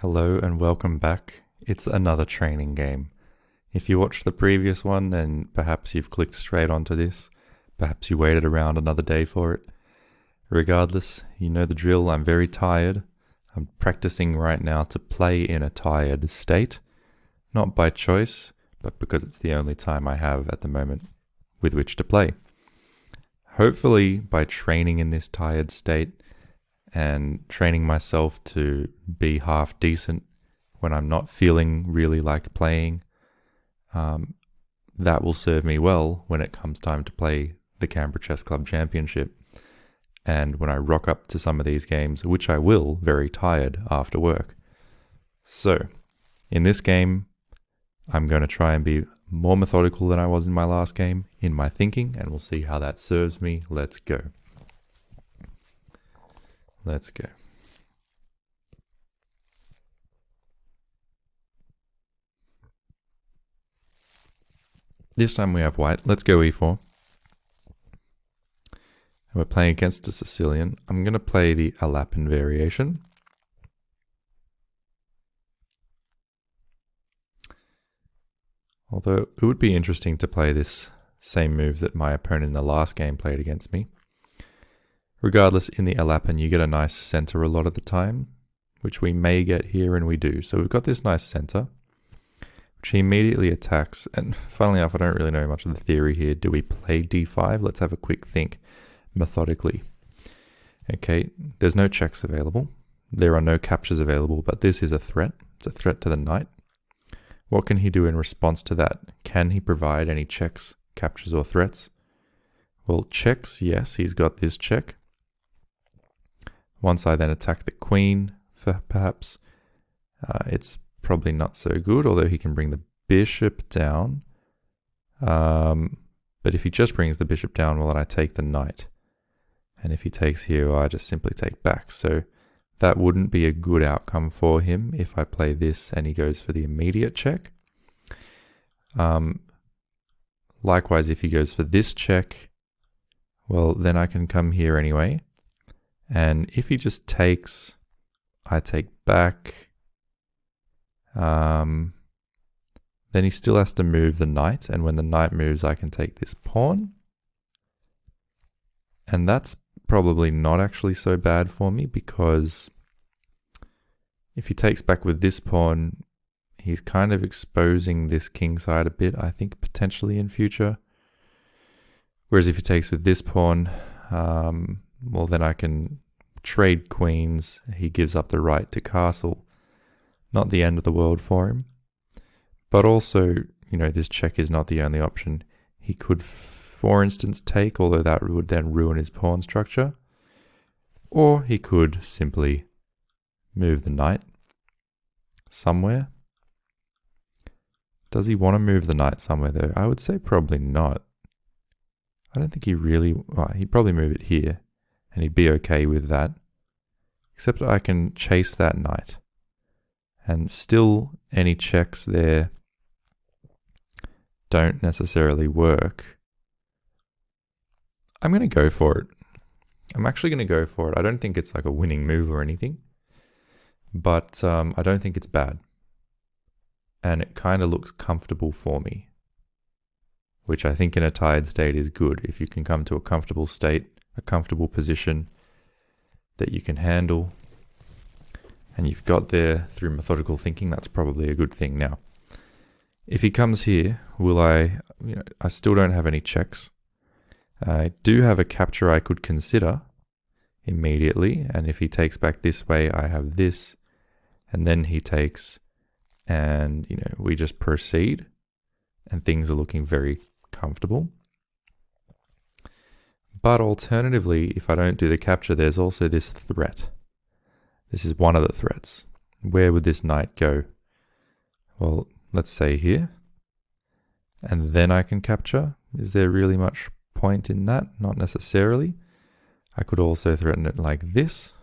Hello and welcome back. It's another training game. If you watched the previous one, then perhaps you've clicked straight onto this. Perhaps you waited around another day for it. Regardless, you know the drill. I'm very tired. I'm practicing right now to play in a tired state. Not by choice, but because it's the only time I have at the moment with which to play. Hopefully, by training in this tired state, and training myself to be half decent when I'm not feeling really like playing, that will serve me well when it comes time to play the Canberra Chess Club Championship. And when I rock up to some of these games, which I will, very tired after work. So, in this game, I'm going to try and be more methodical than I was in my last game in my thinking, and we'll see how that serves me. Let's go. Let's go. This time we have white. Let's go e4. And we're playing against a Sicilian. I'm going to play the Alapin variation. Although it would be interesting to play this same move that my opponent in the last game played against me. Regardless, in the Alapin, you get a nice center a lot of the time, which we may get here, and we do. So we've got this nice center, which he immediately attacks. And funnily enough, I don't really know much of the theory here. Do we play d5? Let's have a quick think methodically. Okay, there's no checks available. There are no captures available, but this is a threat. It's a threat to the knight. What can he do in response to that? Can he provide any checks, captures, or threats? Well, checks, yes, he's got this check. Once I then attack the queen, perhaps, it's probably not so good, although he can bring the bishop down. But if he just brings the bishop down, well, then I take the knight. And if he takes here, well, I just simply take back. So that wouldn't be a good outcome for him if I play this and he goes for the immediate check. Likewise, if he goes for this check, well, then I can come here anyway. And if he just takes, I take back. Then he still has to move the knight. And when the knight moves, I can take this pawn. And that's probably not actually so bad for me, because if he takes back with this pawn, he's kind of exposing this king side a bit, I think, potentially in future. Whereas if he takes with this pawn, well, then I can trade queens. He gives up the right to castle. Not the end of the world for him. But also, this check is not the only option. He could, for instance, take, although that would then ruin his pawn structure. Or he could simply move the knight somewhere. Does he want to move the knight somewhere, though? I would say probably not. I don't think he really... Well, he'd probably move it here, and he'd be okay with that. Except I can chase that knight. And still, any checks there don't necessarily work. I'm going to go for it. I'm actually going to go for it. I don't think it's like a winning move or anything. But I don't think it's bad. And it kind of looks comfortable for me, which I think in a tired state is good. If you can come to a comfortable state, a comfortable position that you can handle, and you've got there through methodical thinking, that's probably a good thing. Now, if he comes here, will I still don't have any checks. I do have a capture I could consider immediately, and if he takes back this way, I have this, and then he takes, and we just proceed, and things are looking very comfortable. But alternatively, if I don't do the capture, there's also this threat. This is one of the threats. Where would this knight go? Well, let's say here, and then I can capture. Is there really much point in that? Not necessarily. I could also threaten it like this.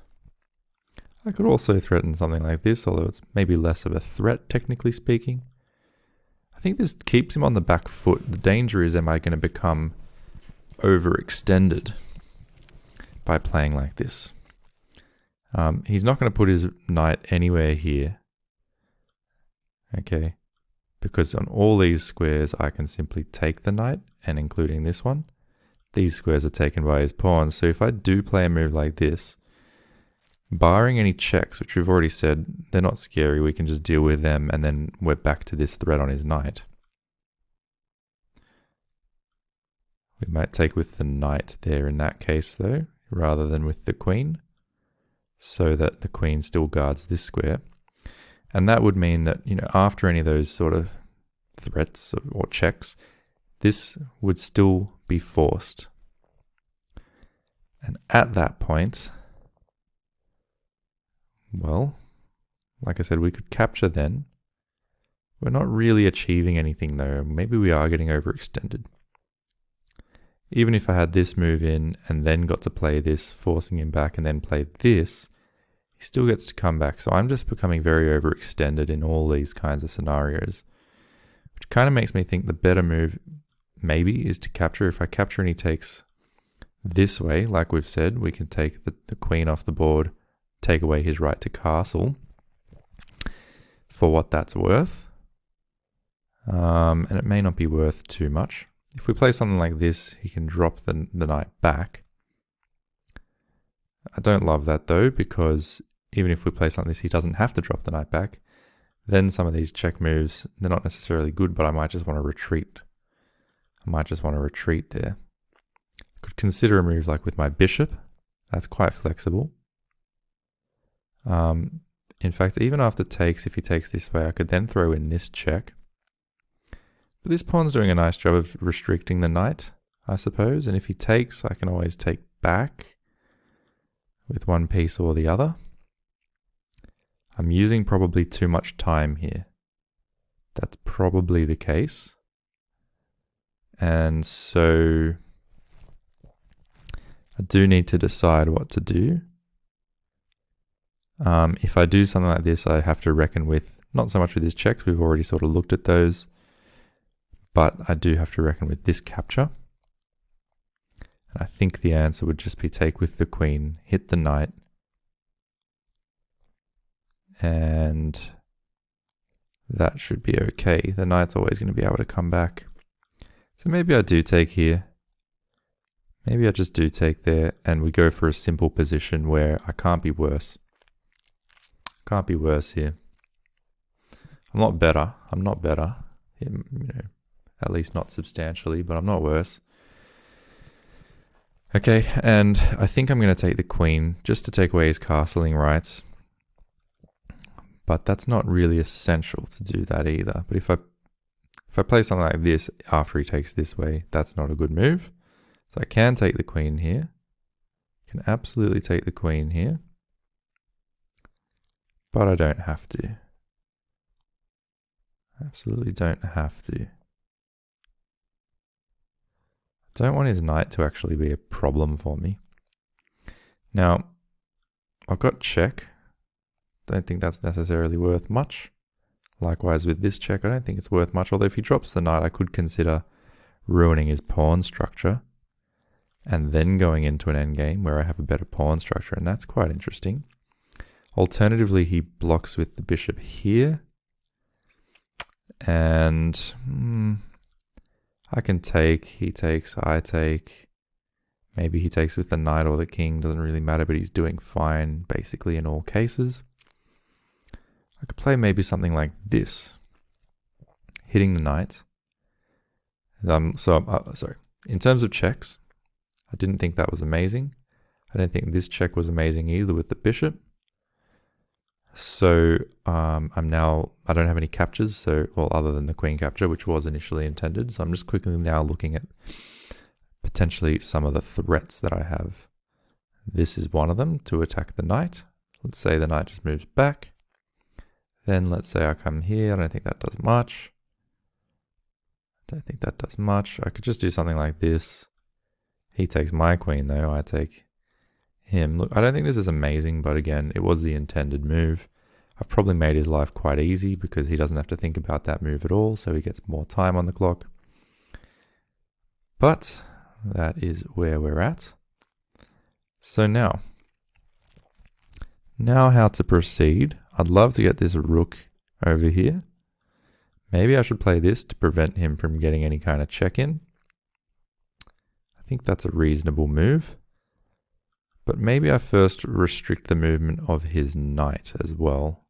I could also threaten something like this, although it's maybe less of a threat, technically speaking. I think this keeps him on the back foot. The danger is, am I going to become overextended by playing like this? He's not going to put his knight anywhere here Okay, because on all these squares I can simply take the knight, and including this one, these squares are taken by his pawns. So if I do play a move like this, barring any checks, which we've already said, they're not scary, we can just deal with them, and then we're back to this threat on his knight. We might take with the knight there in that case though, rather than with the queen, so that the queen still guards this square. And that would mean that, you know, after any of those sort of threats or checks, this would still be forced. And at that point, well, like I said, we could capture then. We're not really achieving anything though. Maybe we are getting overextended. Even if I had this move in and then got to play this, forcing him back, and then play this, he still gets to come back. So I'm just becoming very overextended in all these kinds of scenarios, which kind of makes me think the better move maybe is to capture. If I capture and he takes this way, like we've said, we can take the queen off the board, take away his right to castle for what that's worth. And it may not be worth too much. If we play something like this, he can drop the knight back. I don't love that though, because even if we play something like this, he doesn't have to drop the knight back. Then some of these check moves, they're not necessarily good, but I might just want to retreat. I might just want to retreat there. I could consider a move like with my bishop. That's quite flexible. In fact, even after takes, if he takes this way, I could then throw in this check. But this pawn's doing a nice job of restricting the knight, I suppose. And if he takes, I can always take back with one piece or the other. I'm using probably too much time here. That's probably the case. And so I do need to decide what to do. If I do something like this, I have to reckon with, not so much with his checks, we've already sort of looked at those, but I do have to reckon with this capture. And I think the answer would just be take with the queen, hit the knight, and that should be okay. The knight's always going to be able to come back. So maybe I do take here. Maybe I just do take there, and we go for a simple position where I can't be worse. Can't be worse here. I'm not better. I'm not better. You know, at least not substantially, but I'm not worse. Okay, and I think I'm going to take the queen just to take away his castling rights. But that's not really essential to do that either. But if I play something like this after he takes this way, that's not a good move. So I can take the queen here. Can absolutely take the queen here. But I don't have to. Absolutely don't have to. I don't want his knight to actually be a problem for me. Now, I've got check. Don't think that's necessarily worth much. Likewise with this check, I don't think it's worth much. Although if he drops the knight, I could consider ruining his pawn structure and then going into an endgame where I have a better pawn structure, and that's quite interesting. Alternatively, he blocks with the bishop here, and I can take, he takes, I take. Maybe he takes with the knight or the king, doesn't really matter, but he's doing fine basically in all cases. I could play maybe something like this, hitting the knight. Sorry. In terms of checks, I didn't think that was amazing. I don't think this check was amazing either with the bishop. So I don't have any captures, so, well, other than the queen capture, which was initially intended. So I'm just quickly now looking at potentially some of the threats that I have. This is one of them, to attack the knight. Let's say the knight just moves back. Then let's say I come here. I don't think that does much. I could just do something like this. He takes my queen though, I take him. Look, I don't think this is amazing, but again, it was the intended move. I've probably made his life quite easy because he doesn't have to think about that move at all, so he gets more time on the clock. But that is where we're at. So now how to proceed. I'd love to get this rook over here. Maybe I should play this to prevent him from getting any kind of check-in. I think that's a reasonable move. But maybe I first restrict the movement of his knight as well.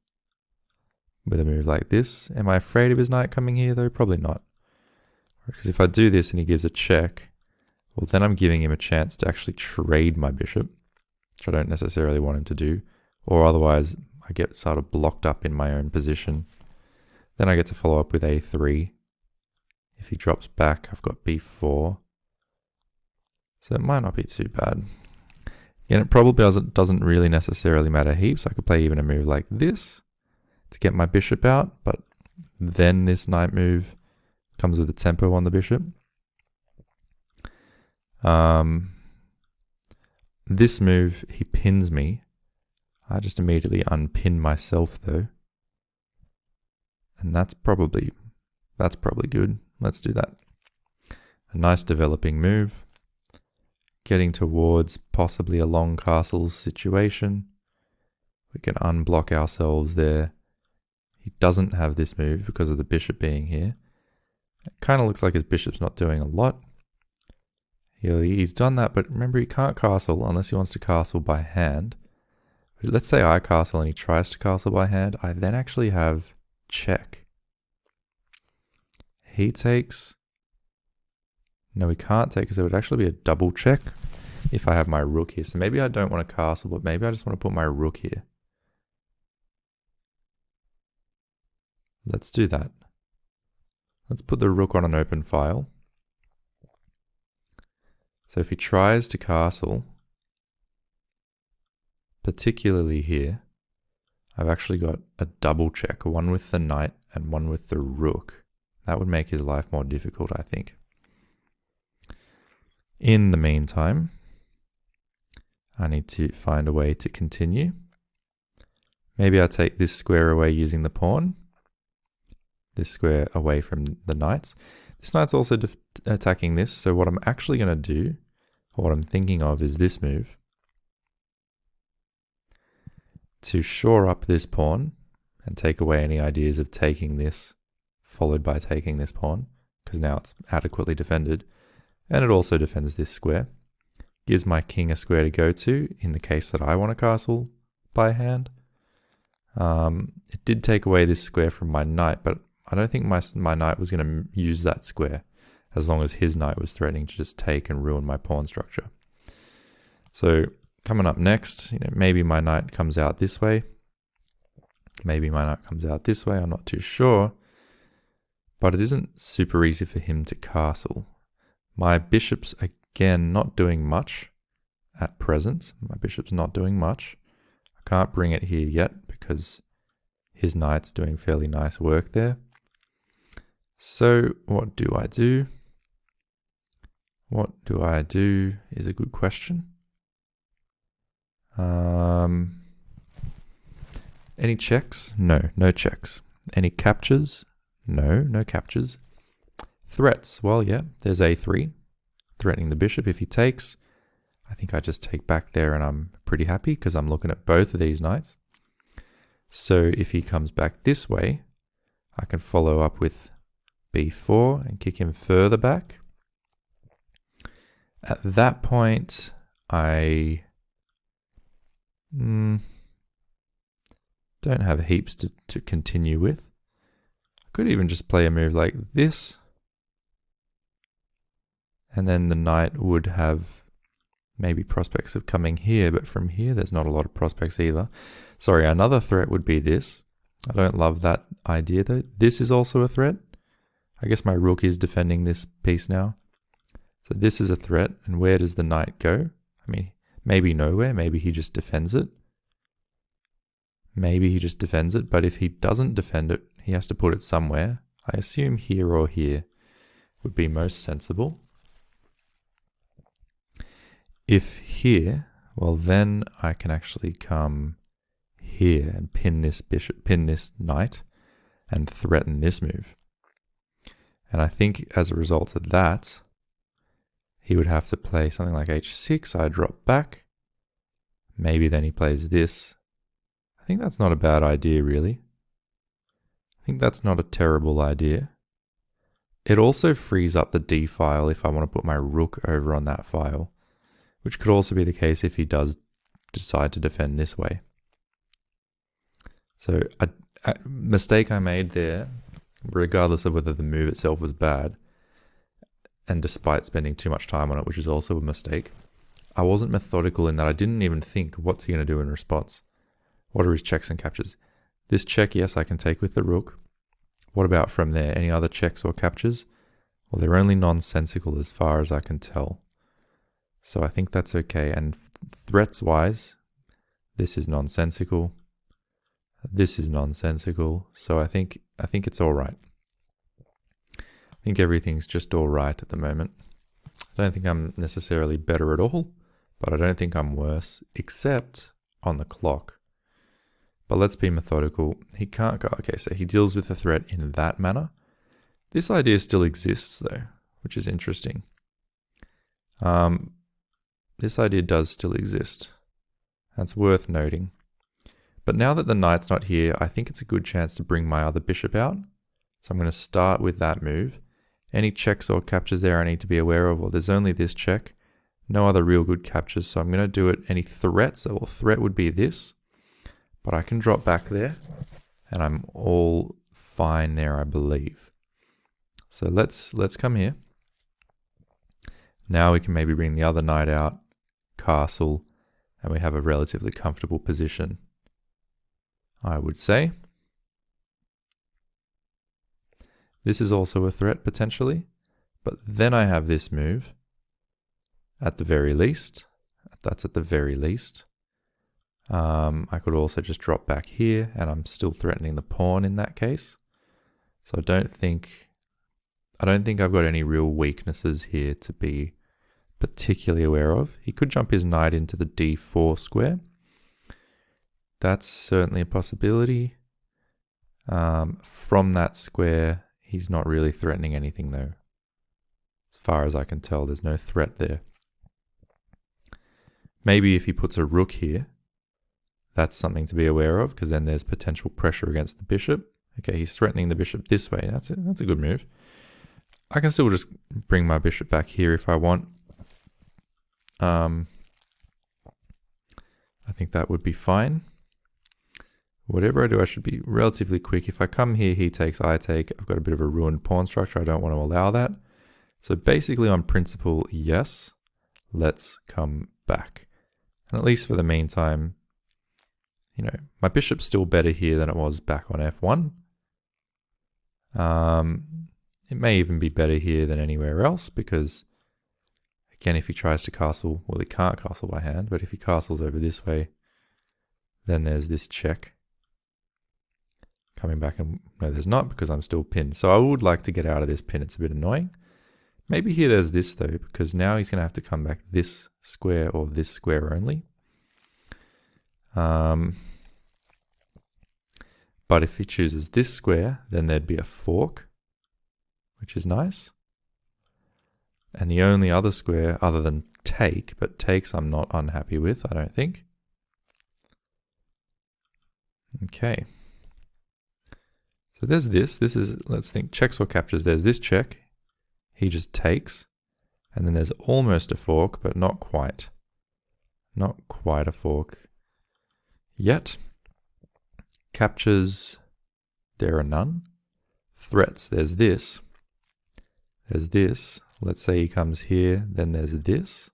With a move like this. Am I afraid of his knight coming here though? Probably not. Because if I do this and he gives a check, well then I'm giving him a chance to actually trade my bishop, which I don't necessarily want him to do. Or otherwise I get sort of blocked up in my own position. Then I get to follow up with a3. If he drops back, I've got b4. So it might not be too bad. Again, it probably doesn't really necessarily matter heaps. I could play even a move like this to get my bishop out, but then this knight move comes with a tempo on the bishop. This move, he pins me. I just immediately unpin myself though. And that's probably good. Let's do that. A nice developing move. Getting towards possibly a long castle situation. We can unblock ourselves there. He doesn't have this move because of the bishop being here. It kind of looks like his bishop's not doing a lot. He's done that, but remember he can't castle unless he wants to castle by hand. But let's say I castle and he tries to castle by hand. I then actually have check. He takes. No, he can't take because it would actually be a double check if I have my rook here. So maybe I don't want to castle, but maybe I just want to put my rook here. Let's do that. Let's put the rook on an open file. So if he tries to castle, particularly here, I've actually got a double check, one with the knight and one with the rook. That would make his life more difficult, I think. In the meantime, I need to find a way to continue. Maybe I take this square away using the pawn. This square away from the knights. This knight's also attacking this, so what I'm actually going to do, or what I'm thinking of, is this move. To shore up this pawn and take away any ideas of taking this, followed by taking this pawn, because now it's adequately defended. And it also defends this square. Gives my king a square to go to in the case that I want to castle by hand. It did take away this square from my knight, but I don't think my knight was going to use that square as long as his knight was threatening to just take and ruin my pawn structure. So coming up next, maybe my knight comes out this way. Maybe my knight comes out this way, I'm not too sure. But it isn't super easy for him to castle. My bishop's again not doing much at present. My bishop's not doing much. I can't bring it here yet because his knight's doing fairly nice work there. So what do I do? What do I do is a good question. Any checks? No, no checks. Any captures? No, no captures. Threats, well, yeah, there's a3, threatening the bishop if he takes. I think I just take back there and I'm pretty happy because I'm looking at both of these knights. So if he comes back this way, I can follow up with b4 and kick him further back. At that point, I don't have heaps to continue with. I could even just play a move like this. And then the knight would have maybe prospects of coming here, but from here there's not a lot of prospects either. Sorry, another threat would be this. I don't love that idea though. This is also a threat. I guess my rook is defending this piece now. So this is a threat, and where does the knight go? I mean, maybe nowhere, maybe he just defends it. Maybe he just defends it, but if he doesn't defend it, he has to put it somewhere. I assume here or here would be most sensible. If here, well then I can actually come here and pin this bishop, pin this knight, and threaten this move. And I think as a result of that, he would have to play something like h6, I drop back. Maybe then he plays this. I think that's not a bad idea really. I think that's not a terrible idea. It also frees up the D file if I want to put my rook over on that file, which could also be the case if he does decide to defend this way. So a mistake I made there, regardless of whether the move itself was bad, and despite spending too much time on it, which is also a mistake, I wasn't methodical in that I didn't even think, what's he going to do in response? What are his checks and captures? This check, yes, I can take with the rook. What about from there? Any other checks or captures? Well, they're only nonsensical as far as I can tell. So I think that's okay. And threats-wise, this is nonsensical. This is nonsensical. So I think it's all right. I think everything's just all right at the moment. I don't think I'm necessarily better at all, but I don't think I'm worse, except on the clock. But let's be methodical. He can't go. Okay, so he deals with the threat in that manner. This idea still exists, though, which is interesting. This idea does still exist. That's worth noting. But now that the knight's not here, I think it's a good chance to bring my other bishop out. So I'm going to start with that move. Any checks or captures there I need to be aware of? Well, there's only this check. No other real good captures, so I'm going to do it. Any threats? Well, threat would be this. But I can drop back there, and I'm all fine there, I believe. So let's come here. Now we can maybe bring the other knight out, castle, and we have a relatively comfortable position, I would say. This is also a threat, potentially. But then I have this move, at the very least. That's at the very least. I could also just drop back here, and I'm still threatening the pawn in that case. So I don't think I've got any real weaknesses here to be particularly aware of. He could jump his knight into the d4 square. That's certainly a possibility. From that square, he's not really threatening anything, though. As far as I can tell, there's no threat there. Maybe if he puts a rook here, that's something to be aware of, because then there's potential pressure against the bishop. Okay, he's threatening the bishop this way. That's it. That's a good move. I can still just bring my bishop back here if I want. I think that would be fine. Whatever I do, I should be relatively quick. If I come here, he takes, I take. I've got a bit of a ruined pawn structure. I don't want to allow that. So basically on principle, yes, let's come back. And at least for the meantime, you know, my bishop's still better here than it was back on f1. It may even be better here than anywhere else because, again, if he tries to castle, well, he can't castle by hand, but if he castles over this way, then there's this check. Coming back, and no, there's not, because I'm still pinned. So I would like to get out of this pin. It's a bit annoying. Maybe here there's this, though, because now he's going to have to come back this square or this square only. But if he chooses this square, then there'd be a fork, which is nice. And the only other square other than take, but takes I'm not unhappy with, I don't think. Okay. So there's this. This is, let's think, checks or captures. There's this check. He just takes. And then there's almost a fork, but not quite. Not quite a fork yet. Captures, there are none. Threats, there's this. There's this. Let's say he comes here, then there's this.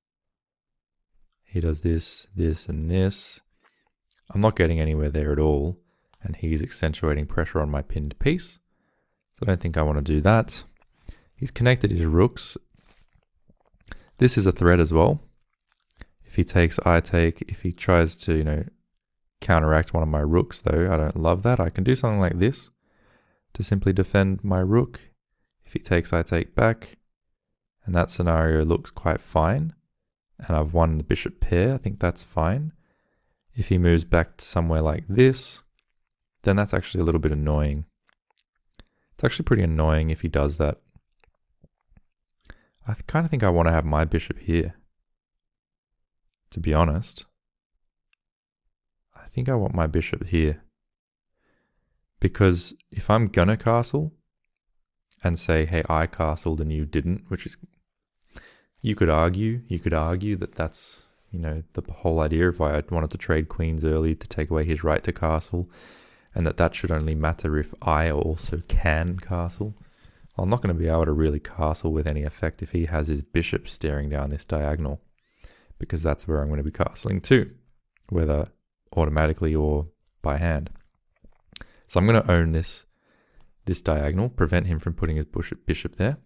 He does this, this, and this. I'm not getting anywhere there at all, and he's accentuating pressure on my pinned piece. So I don't think I want to do that. He's connected his rooks. This is a threat as well. If he takes, I take. If he tries to, you know, counteract one of my rooks, though, I don't love that. I can do something like this to simply defend my rook. If he takes, I take back. And that scenario looks quite fine. And I've won the bishop pair. I think that's fine. If he moves back to somewhere like this, then that's actually a little bit annoying. It's actually pretty annoying if he does that. I kind of think I want to have my bishop here, to be honest. I think I want my bishop here. Because if I'm gonna castle and say, hey, I castled and you didn't, which is, you could argue that that's, you know, the whole idea of why I wanted to trade queens early to take away his right to castle, and that should only matter if I also can castle. I'm not going to be able to really castle with any effect if he has his bishop staring down this diagonal, because that's where I'm going to be castling too, whether automatically or by hand. So I'm going to own this diagonal, prevent him from putting his bishop there,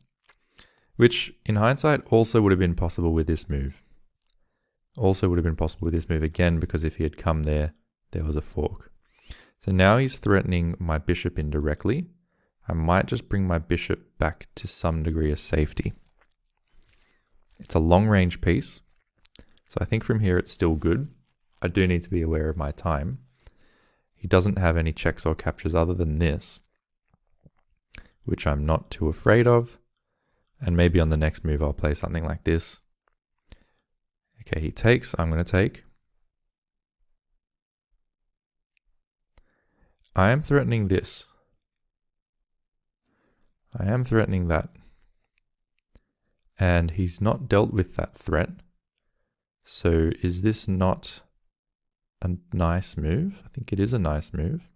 which in hindsight also would have been possible with this move. Also would have been possible with this move again, because if he had come there, there was a fork. So now he's threatening my bishop indirectly. I might just bring my bishop back to some degree of safety. It's a long range piece, so I think from here it's still good. I do need to be aware of my time. He doesn't have any checks or captures other than this, which I'm not too afraid of. And maybe on the next move I'll play something like this. Okay, he takes, I'm going to take. I am threatening this. I am threatening that. And he's not dealt with that threat. So is this not a nice move? I think it is a nice move.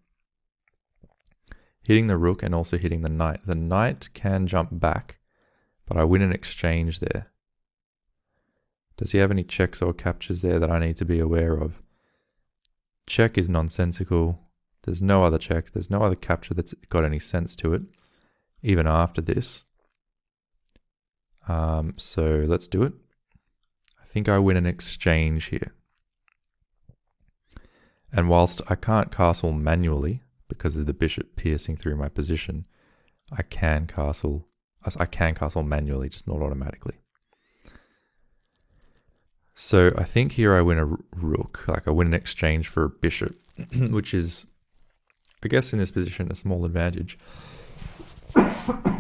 Hitting the rook and also hitting the knight. The knight can jump back, but I win an exchange there. Does he have any checks or captures there that I need to be aware of? Check is nonsensical. There's no other check. There's no other capture that's got any sense to it, even after this. So let's do it. I think I win an exchange here. And whilst I can't castle manually because of the bishop piercing through my position, I can castle manually, just not automatically. So I think here I win a rook, like I win an exchange for a bishop, which is, I guess in this position, a small advantage.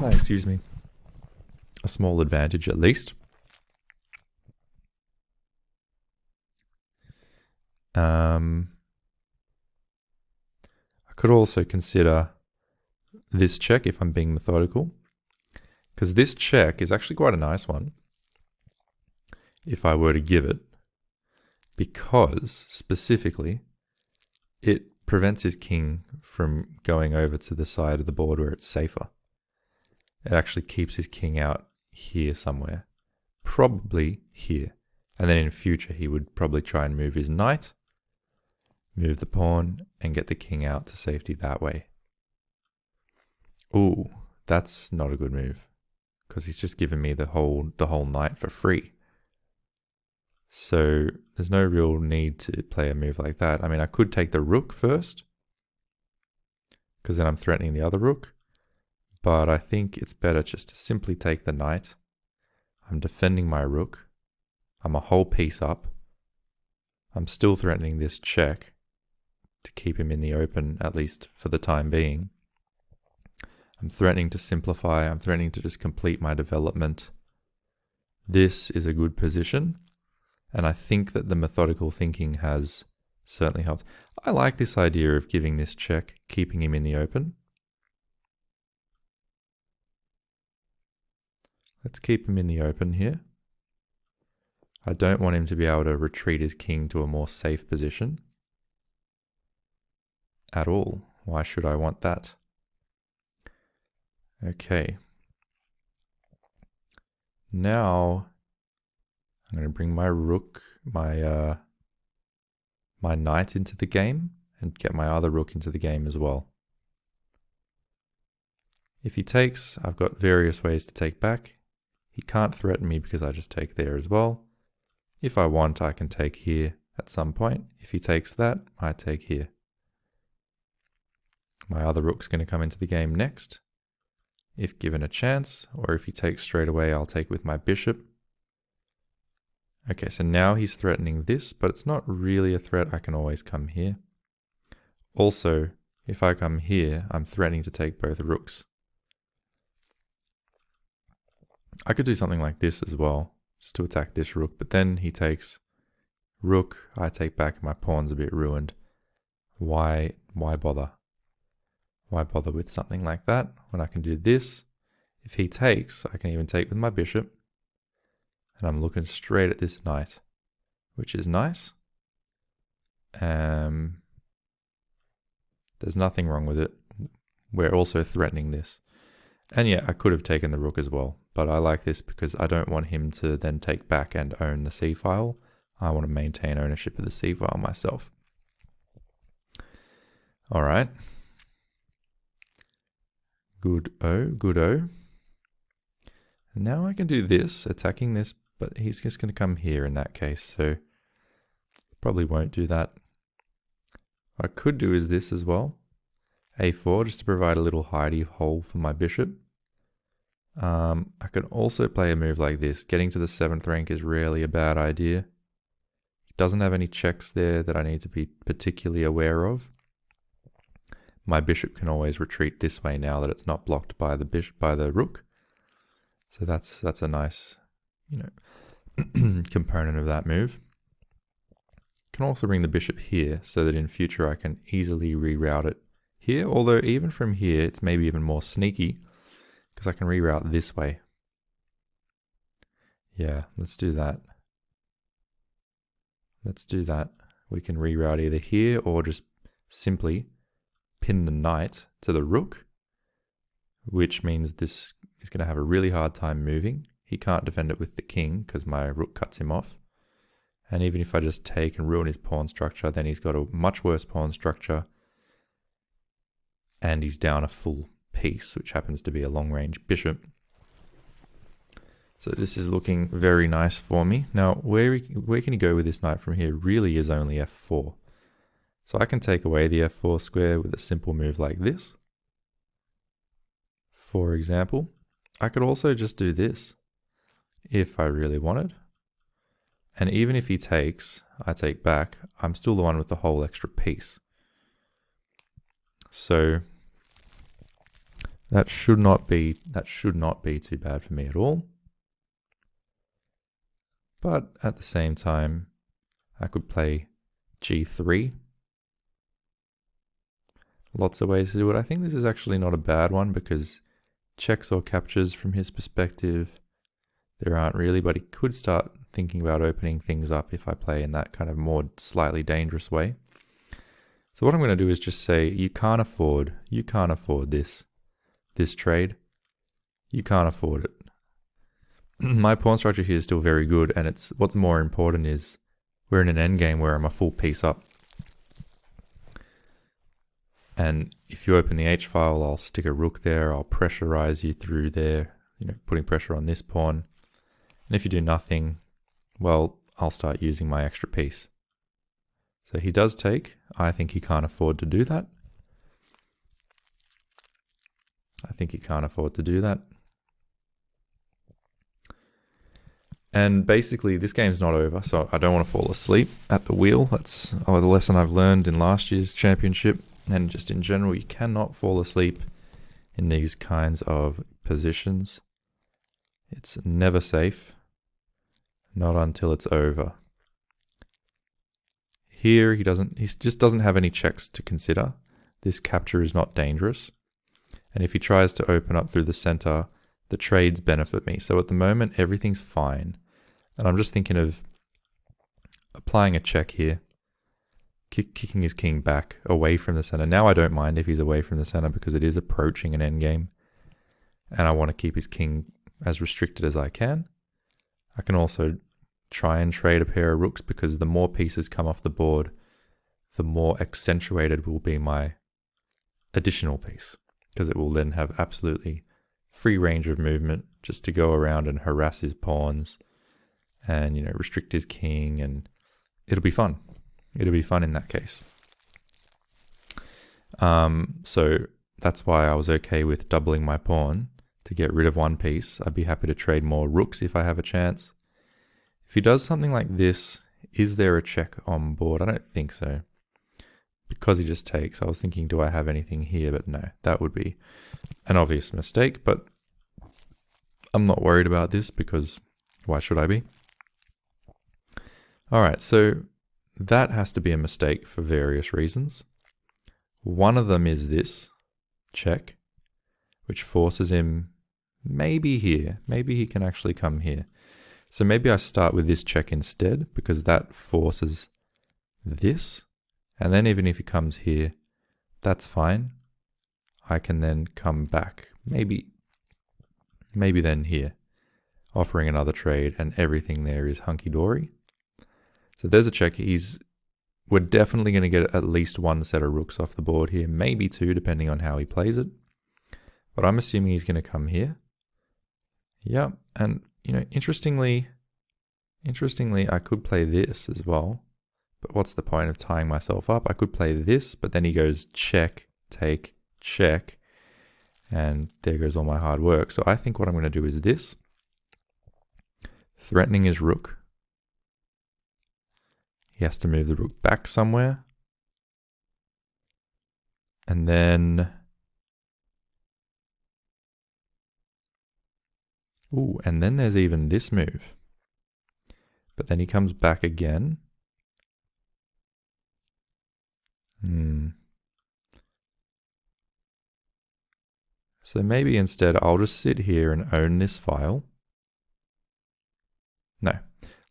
Excuse me. A small advantage at least. I could also consider this check if I'm being methodical, because this check is actually quite a nice one if I were to give it, because specifically it prevents his king from going over to the side of the board where it's safer. It actually keeps his king out here somewhere, probably here. And then in future he would probably try and move his knight, move the pawn, and get the king out to safety that way. Ooh, that's not a good move, because he's just given me the whole knight for free. So there's no real need to play a move like that. I mean, I could take the rook first, because then I'm threatening the other rook. But I think it's better just to simply take the knight. I'm defending my rook. I'm a whole piece up. I'm still threatening this check to keep him in the open, at least for the time being. I'm threatening to simplify. I'm threatening to just complete my development. This is a good position. And I think that the methodical thinking has certainly helped. I like this idea of giving this check, keeping him in the open. Let's keep him in the open here. I don't want him to be able to retreat his king to a more safe position at all. Why should I want that? Okay. Now I'm going to bring my rook, my knight into the game and get my other rook into the game as well. If he takes, I've got various ways to take back. He can't threaten me because I just take there as well. If I want, I can take here at some point. If he takes that, I take here. My other rook's going to come into the game next, if given a chance, or if he takes straight away, I'll take with my bishop. Okay, so now he's threatening this, but it's not really a threat. I can always come here. Also, if I come here, I'm threatening to take both rooks. I could do something like this as well, just to attack this rook, but then he takes rook, I take back, my pawn's a bit ruined. Why bother? Why bother with something like that when I can do this? If he takes, I can even take with my bishop. And I'm looking straight at this knight, which is nice. There's nothing wrong with it. We're also threatening this. And yeah, I could have taken the rook as well, but I like this because I don't want him to then take back and own the c-file. I want to maintain ownership of the c-file myself. All right. Good-o. Now I can do this, attacking this, but he's just going to come here in that case, so probably won't do that. What I could do is this as well. A4, just to provide a little hidey hole for my bishop. I could also play a move like this. Getting to the 7th rank is rarely a bad idea. It doesn't have any checks there that I need to be particularly aware of. My bishop can always retreat this way now that it's not blocked by the rook. So that's a nice, component of that move. Can also bring the bishop here so that in future I can easily reroute it here, although even from here it's maybe even more sneaky because I can reroute this way. Yeah, let's do that. We can reroute either here or just simply pin the knight to the rook, which means this is going to have a really hard time moving. He can't defend it with the king because my rook cuts him off. And even if I just take and ruin his pawn structure, then he's got a much worse pawn structure. And he's down a full piece, which happens to be a long-range bishop. So this is looking very nice for me. Now, where can he go with this knight from here really is only f4. So I can take away the f4 square with a simple move like this. For example, I could also just do this if I really wanted. And even if he takes, I take back, I'm still the one with the whole extra piece. So that should not be too bad for me at all. But at the same time, I could play g3. Lots of ways to do it. I think this is actually not a bad one because checks or captures from his perspective, there aren't really, but he could start thinking about opening things up if I play in that kind of more slightly dangerous way. So what I'm going to do is just say, you can't afford this trade. You can't afford it. My pawn structure here is still very good, and what's more important is we're in an endgame where I'm a full piece up. And if you open the h-file, I'll stick a rook there, I'll pressurize you through there, putting pressure on this pawn. And if you do nothing, well, I'll start using my extra piece. So he does take. I think he can't afford to do that. And basically, this game's not over, so I don't want to fall asleep at the wheel. That's the lesson I've learned in last year's championship, and just in general, you cannot fall asleep in these kinds of positions. It's never safe. Not until it's over. Here, he just doesn't have any checks to consider. This capture is not dangerous. And if he tries to open up through the center, the trades benefit me. So at the moment, everything's fine. And I'm just thinking of applying a check here, kicking his king back away from the center. Now I don't mind if he's away from the center because it is approaching an endgame. And I want to keep his king as restricted as I can. I can also try and trade a pair of rooks because the more pieces come off the board, the more accentuated will be my additional piece, because it will then have absolutely free range of movement just to go around and harass his pawns and, restrict his king, and it'll be fun. It'll be fun in that case. So that's why I was okay with doubling my pawn to get rid of one piece. I'd be happy to trade more rooks if I have a chance. If he does something like this, is there a check on board? I don't think so. Because he just takes, I was thinking, do I have anything here? But no, that would be an obvious mistake. But I'm not worried about this because why should I be? All right, so that has to be a mistake for various reasons. One of them is this. check, which forces him maybe here. Maybe he can actually come here. So maybe I start with this check instead, because that forces this. And then even if he comes here, that's fine. I can then come back. Maybe then here, offering another trade, and everything there is hunky-dory. So there's a check. We're definitely going to get at least one set of rooks off the board here, maybe two, depending on how he plays it. But I'm assuming he's going to come here. Yep, and interestingly, I could play this as well. But what's the point of tying myself up? I could play this, but then he goes check, take, check, and there goes all my hard work. So I think what I'm going to do is this. Threatening his rook. He has to move the rook back somewhere. And then... ooh, and then there's even this move. But then he comes back again. So maybe instead I'll just sit here and own this file. No,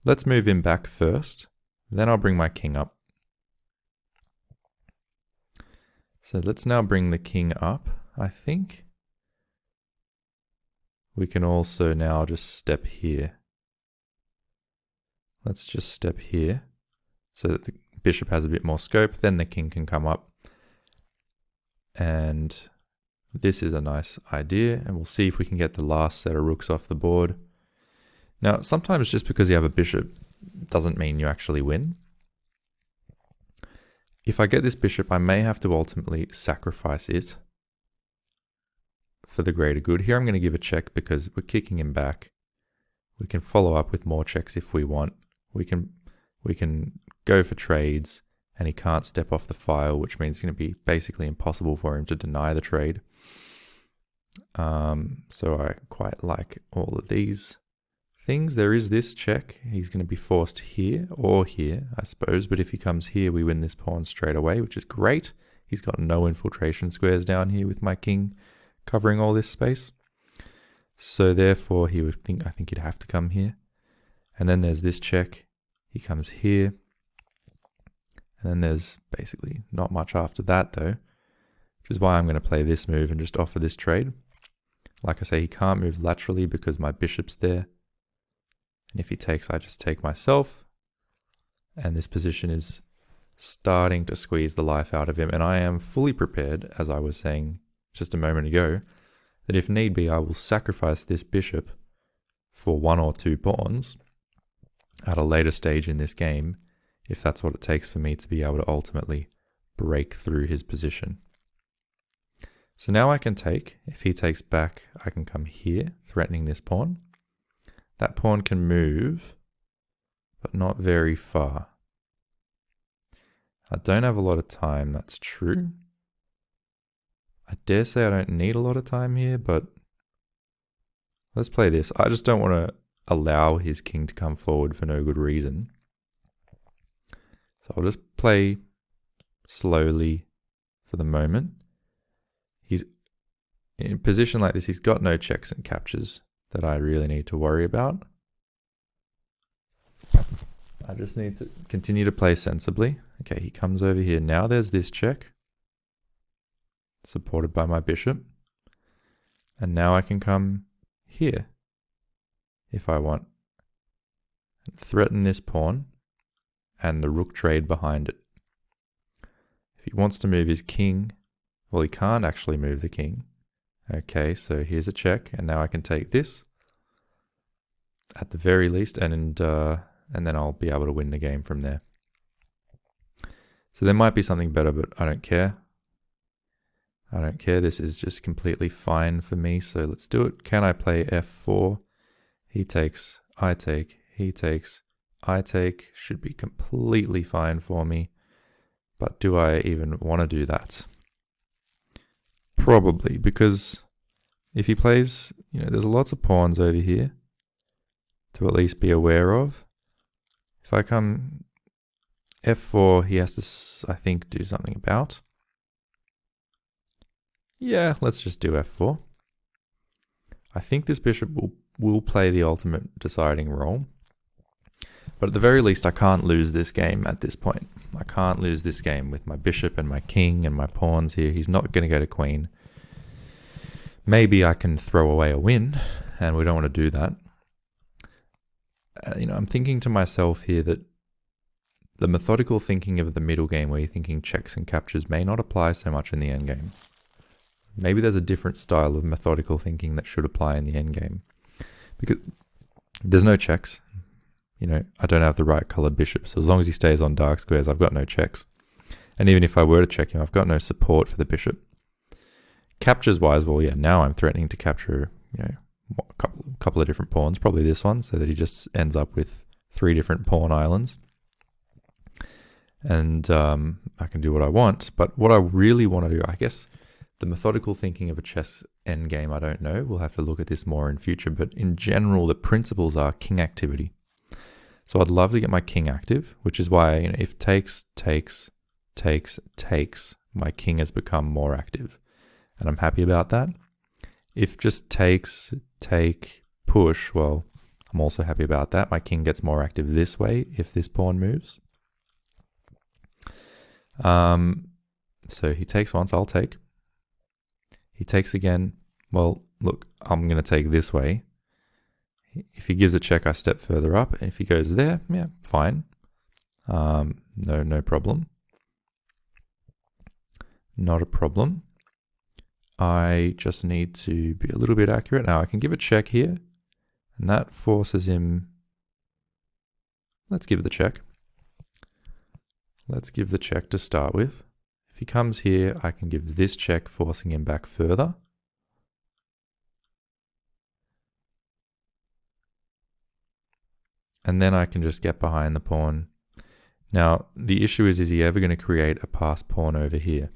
let's move him back first. Then I'll bring my king up. So let's now bring the king up. I think we can also now just step here. Let's just step here so that the bishop has a bit more scope. Then the king can come up. And this is a nice idea. And we'll see if we can get the last set of rooks off the board. Now, sometimes just because you have a bishop doesn't mean you actually win. If I get this bishop, I may have to ultimately sacrifice it for the greater good. Here I'm going to give a check because we're kicking him back. We can follow up with more checks if we want. We can go for trades, and he can't step off the file, which means it's going to be basically impossible for him to deny the trade. So I quite like all of these things. There is this check. He's going to be forced here or here, I suppose. But if he comes here, we win this pawn straight away, which is great. He's got no infiltration squares down here with my king covering all this space. So therefore, he would think, I think he'd have to come here. And then there's this check. He comes here. And then there's basically not much after that, though, which is why I'm going to play this move and just offer this trade. Like I say, he can't move laterally because my bishop's there. And if he takes, I just take myself. And this position is starting to squeeze the life out of him. And I am fully prepared, as I was saying just a moment ago, that if need be, I will sacrifice this bishop for one or two pawns at a later stage in this game, if that's what it takes for me to be able to ultimately break through his position. So now I can take, if he takes back, I can come here, threatening this pawn. That pawn can move, but not very far. I don't have a lot of time, that's true. I dare say I don't need a lot of time here, but let's play this. I just don't want to allow his king to come forward for no good reason. So I'll just play slowly for the moment. He's in a position like this, he's got no checks and captures that I really need to worry about. I just need to continue to play sensibly. Okay, he comes over here. Now there's this check, supported by my bishop. And now I can come here, if I want, and threaten this pawn and the rook trade behind it. If he wants to move his king, well, he can't actually move the king. Okay, so here's a check, and now I can take this at the very least, and then I'll be able to win the game from there. So there might be something better, but I don't care. I don't care. This is just completely fine for me, so let's do it. Can I play f4? He takes, I take, he takes, I take. Should be completely fine for me. But do I even want to do that? Probably, because if he plays, there's lots of pawns over here to at least be aware of. If I come f4, he has to, I think, do something about. Yeah, let's just do f4. I think this bishop will play the ultimate deciding role. But at the very least, I can't lose this game at this point. I can't lose this game with my bishop and my king and my pawns here. He's not going to go to queen. Maybe I can throw away a win, and we don't want to do that. I'm thinking to myself here that the methodical thinking of the middle game, where you're thinking checks and captures, may not apply so much in the end game. Maybe there's a different style of methodical thinking that should apply in the end game. Because there's no checks. I don't have the right colored bishop. So as long as he stays on dark squares, I've got no checks. And even if I were to check him, I've got no support for the bishop. Captures wise, well, yeah, now I'm threatening to capture, a couple of different pawns, probably this one, so that he just ends up with 3 different pawn islands. And I can do what I want. But what I really want to do, I guess, the methodical thinking of a chess endgame, I don't know. We'll have to look at this more in future. But in general, the principles are king activity. So I'd love to get my king active, which is why if takes, my king has become more active. And I'm happy about that. If just takes, take, push, well, I'm also happy about that. My king gets more active this way if this pawn moves. So he takes once, I'll take. He takes again. Well, look, I'm going to take this way. If he gives a check, I step further up. And if he goes there, yeah, fine. No problem. Not a problem. I just need to be a little bit accurate. Now I can give a check here, and that forces him. Let's give the check. Let's give the check to start with. If he comes here, I can give this check, forcing him back further. And then I can just get behind the pawn. Now, the issue is he ever going to create a passed pawn over here?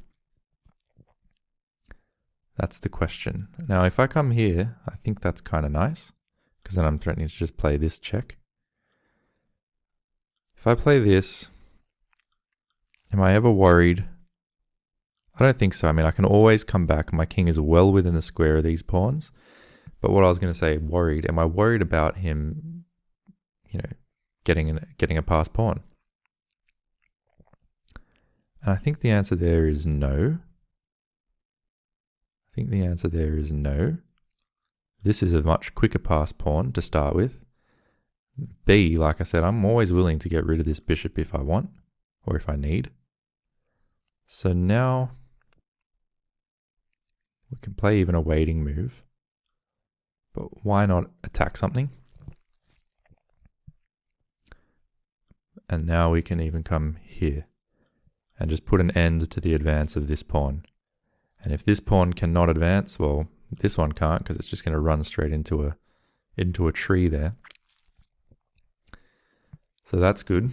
That's the question. Now, if I come here, I think that's kind of nice, because then I'm threatening to just play this check. If I play this, am I ever worried? I don't think so. I mean, I can always come back. My king is well within the square of these pawns. But what I was going to say, worried, am I worried about him, getting a passed pawn? And I think the answer there is no. I think the answer there is no. This is a much quicker passed pawn to start with. B, like I said, I'm always willing to get rid of this bishop if I want, or if I need. So now we can play even a waiting move. But why not attack something? And now we can even come here and just put an end to the advance of this pawn. And if this pawn cannot advance, well, this one can't, because it's just going to run straight into a tree there. So that's good.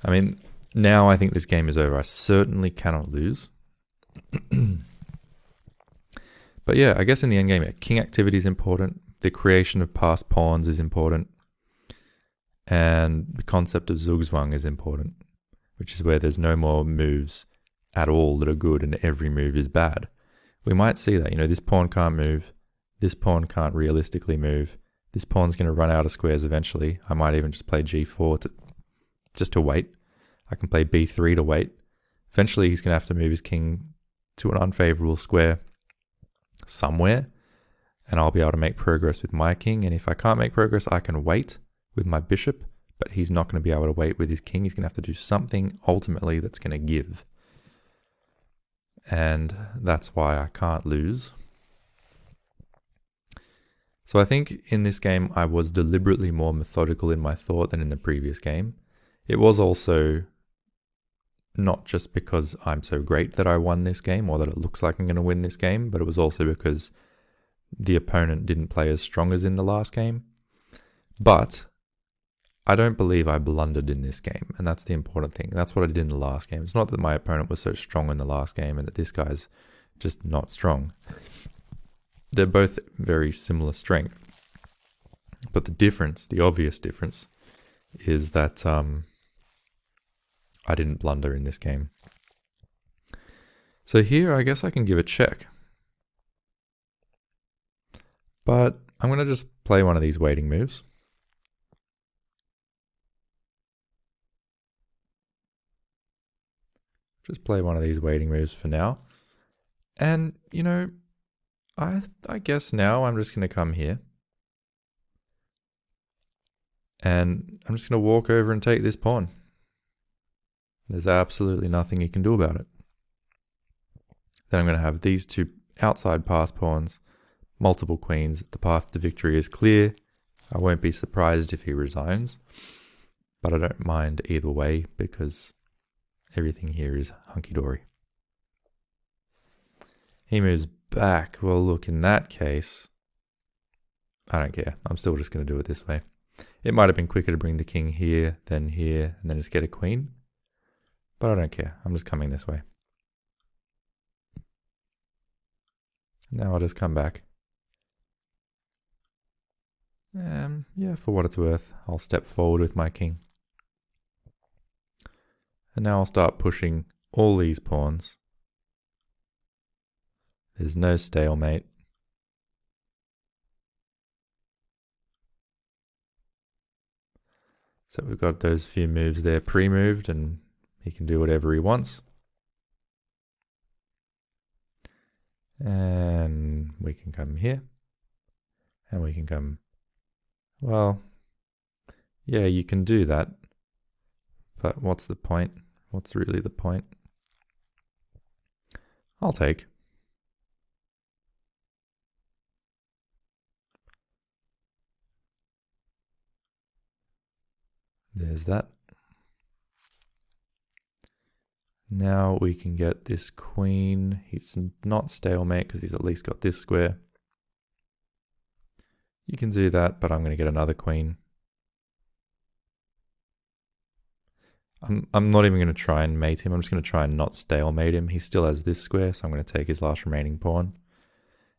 I mean, now I think this game is over. I certainly cannot lose. But yeah, I guess in the endgame, king activity is important. The creation of passed pawns is important. And the concept of Zugzwang is important, which is where there's no more moves at all that are good and every move is bad. We might see that, this pawn can't move. This pawn can't realistically move. This pawn's going to run out of squares eventually. I might even just play g4 just to wait. I can play b3 to wait. Eventually he's going to have to move his king to an unfavorable square somewhere, and I'll be able to make progress with my king. And if I can't make progress, I can wait with my bishop, but he's not going to be able to wait with his king. He's going to have to do something ultimately that's going to give. And that's why I can't lose. So I think in this game, I was deliberately more methodical in my thought than in the previous game. It was also not just because I'm so great that I won this game, or that it looks like I'm going to win this game, but it was also because the opponent didn't play as strong as in the last game. But I don't believe I blundered in this game, and that's the important thing. That's what I did in the last game. It's not that my opponent was so strong in the last game and that this guy's just not strong. They're both very similar strength. But the difference, the obvious difference, is that I didn't blunder in this game. So here, I guess I can give a check. But I'm going to just play one of these waiting moves. Just play one of these waiting moves for now. And, you know, I guess now I'm just going to come here. And I'm just going to walk over and take this pawn. There's absolutely nothing you can do about it. Then I'm going to have these two outside pass pawns, multiple queens. The path to victory is clear. I won't be surprised if he resigns. But I don't mind either way because everything here is hunky-dory. He moves back. Well, look, in that case, I don't care. I'm still just going to do it this way. It might have been quicker to bring the king here, and then just get a queen. But I don't care. I'm just coming this way. Now I'll just come back. Yeah, for what it's worth, I'll step forward with my king. And now I'll start pushing all these pawns. There's no stalemate. So we've got those few moves there pre-moved, and he can do whatever he wants. And we can come here. And we can come... Well, yeah, you can do that. But what's the point? What's really the point? I'll take. There's that. Now we can get this queen. He's not stalemate because he's at least got this square. You can do that, but I'm going to get another queen. I'm not even going to try and mate him. I'm just going to try and not stalemate him. He still has this square, so I'm going to take his last remaining pawn.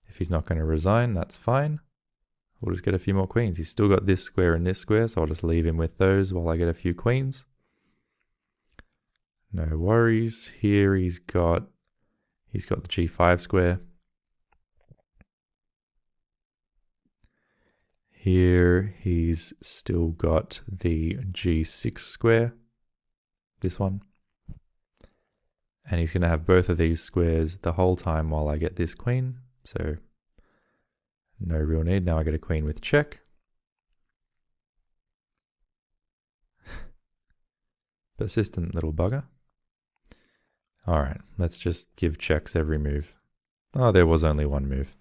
If he's not going to resign, that's fine. We'll just get a few more queens. He's still got this square and this square, so I'll just leave him with those while I get a few queens. No worries. Here he's got the g5 square. Here he's still got the g6 square. This one. And he's going to have both of these squares the whole time while I get this queen. So no real need. Now I get a queen with check. Persistent little bugger. Alright, let's just give checks every move. Oh, there was only one move.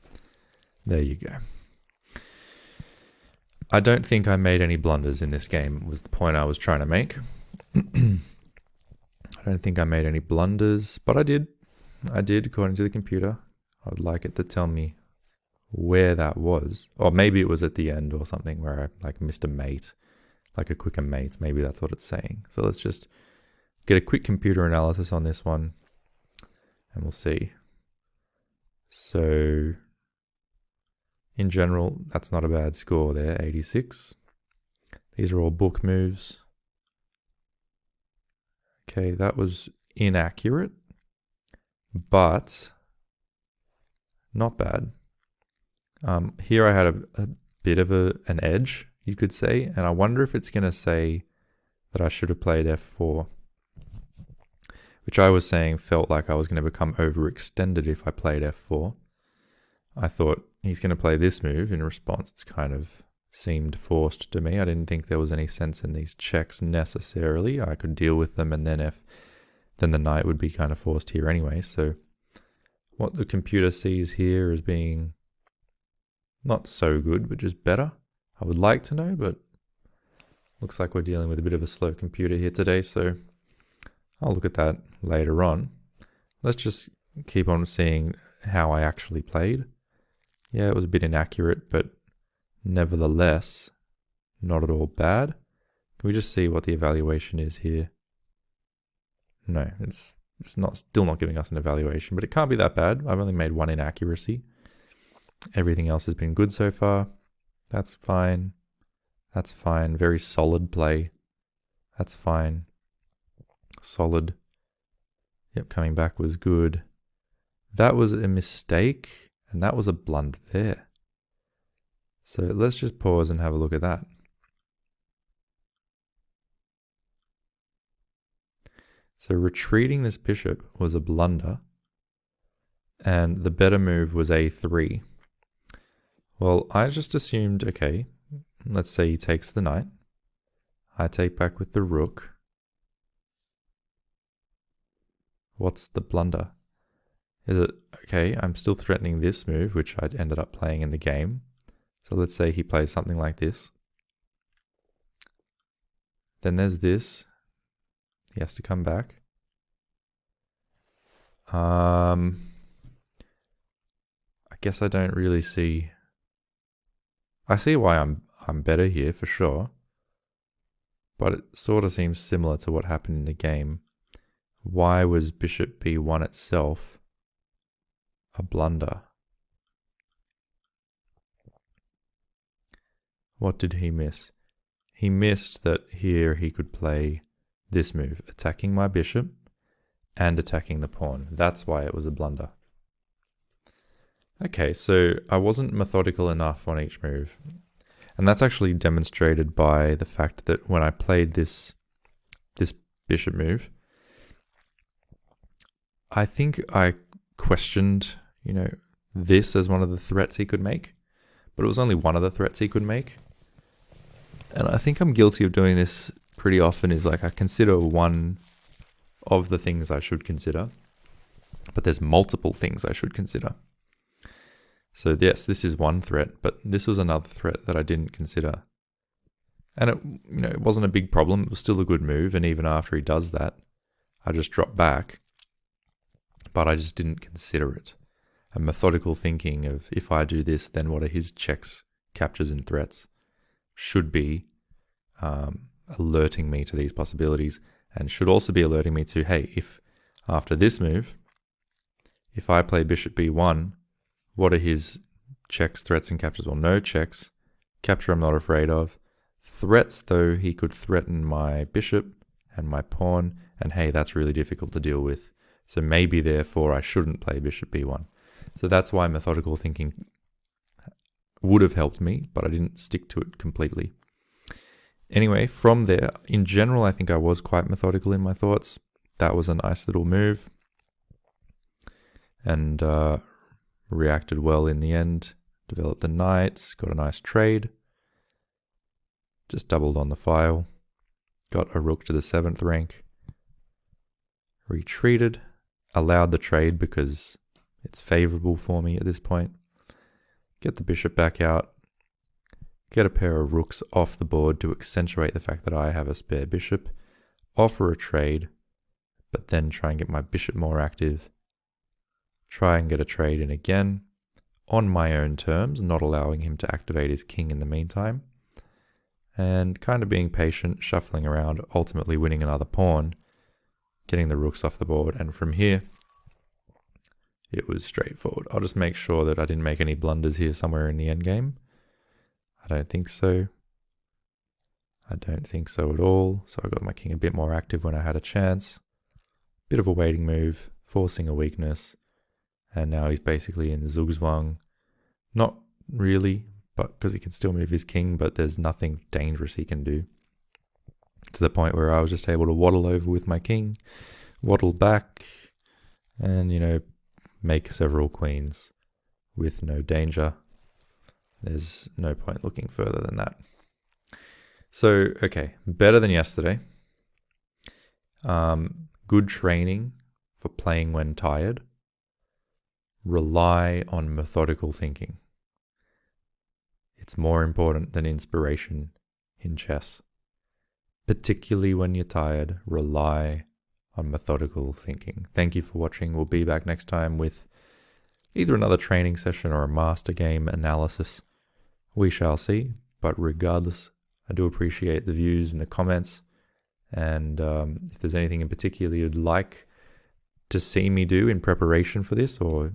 There you go. I don't think I made any blunders in this game, was the point I was trying to make. I don't think I made any blunders, but I did. I did, according to the computer. I would like it to tell me where that was. Or maybe it was at the end or something where I missed a mate, like a quicker mate. Maybe that's what it's saying. So let's just get a quick computer analysis on this one and we'll see. So in general, that's not a bad score there, 86. These are all book moves. Okay, that was inaccurate, but not bad. Here I had a bit of an edge, you could say, and I wonder if it's going to say that I should have played f4, which I was saying felt like I was going to become overextended if I played f4. I thought he's going to play this move. In response, it's kind of seemed forced to me. I didn't think there was any sense in these checks necessarily. I could deal with them, and then the knight would be kind of forced here anyway. So what the computer sees here as being not so good, but just better. I would like to know, but looks like we're dealing with a bit of a slow computer here today, so I'll look at that later on. Let's just keep on seeing how I actually played. Yeah, it was a bit inaccurate, but nevertheless, not at all bad. Can we just see what the evaluation is here? No, it's still not giving us an evaluation, but it can't be that bad. I've only made one inaccuracy. Everything else has been good so far. That's fine. That's fine. Very solid play. That's fine. Solid. Yep, coming back was good. That was a mistake, and that was a blunder there. So let's just pause and have a look at that. So retreating this bishop was a blunder, and the better move was a3. Well, I just assumed, okay, let's say he takes the knight. I take back with the rook. What's the blunder? Is it, okay, I'm still threatening this move, which I'd ended up playing in the game. So let's say he plays something like this. Then there's this. He has to come back. I guess I don't really see... I see why I'm better here for sure. But it sort of seems similar to what happened in the game. Why was bishop b1 itself a blunder? What did he miss? He missed that here he could play this move, attacking my bishop and attacking the pawn. That's why it was a blunder. Okay, so I wasn't methodical enough on each move. And that's actually demonstrated by the fact that when I played this bishop move, I think I questioned, this as one of the threats he could make, but it was only one of the threats he could make. And I think I'm guilty of doing this pretty often, is like I consider one of the things I should consider, but there's multiple things I should consider. So yes, this is one threat, but this was another threat that I didn't consider. And it wasn't a big problem. It was still a good move. And even after he does that, I just drop back, but I just didn't consider it. A methodical thinking of, if I do this, then what are his checks, captures, and threats, should be alerting me to these possibilities, and should also be alerting me to, hey, if after this move, if I play bishop b1, what are his checks, threats, and captures? Well, no checks. Capture I'm not afraid of. Threats, though, he could threaten my bishop and my pawn, and hey, that's really difficult to deal with. So maybe, therefore, I shouldn't play bishop b1. So that's why methodical thinking would have helped me, but I didn't stick to it completely. Anyway, from there, in general, I think I was quite methodical in my thoughts. That was a nice little move, and reacted well in the end. Developed a knight, got a nice trade. Just doubled on the file. Got a rook to the 7th rank. Retreated. Allowed the trade because it's favorable for me at this point. Get the bishop back out. Get a pair of rooks off the board to accentuate the fact that I have a spare bishop. Offer a trade, but then try and get my bishop more active. Try and get a trade in again on my own terms, not allowing him to activate his king in the meantime. And kind of being patient, shuffling around, ultimately winning another pawn, getting the rooks off the board. And from here, it was straightforward. I'll just make sure that I didn't make any blunders here somewhere in the endgame. I don't think so. I don't think so at all. So I got my king a bit more active when I had a chance. Bit of a waiting move, forcing a weakness. And now he's basically in Zugzwang. Not really, but because he can still move his king, but there's nothing dangerous he can do. To the point where I was just able to waddle over with my king, waddle back, and, make several queens with no danger. There's no point looking further than that. So, okay, better than yesterday. Good training for playing when tired. Rely on methodical thinking. It's more important than inspiration in chess. Particularly when you're tired, rely on methodical thinking. Thank you for watching. We'll be back next time with either another training session or a master game analysis. We shall see. But regardless, I do appreciate the views and the comments. And if there's anything in particular you'd like to see me do in preparation for this, or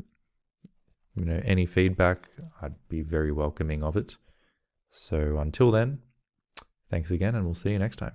any feedback, I'd be very welcoming of it. So until then, thanks again, and we'll see you next time.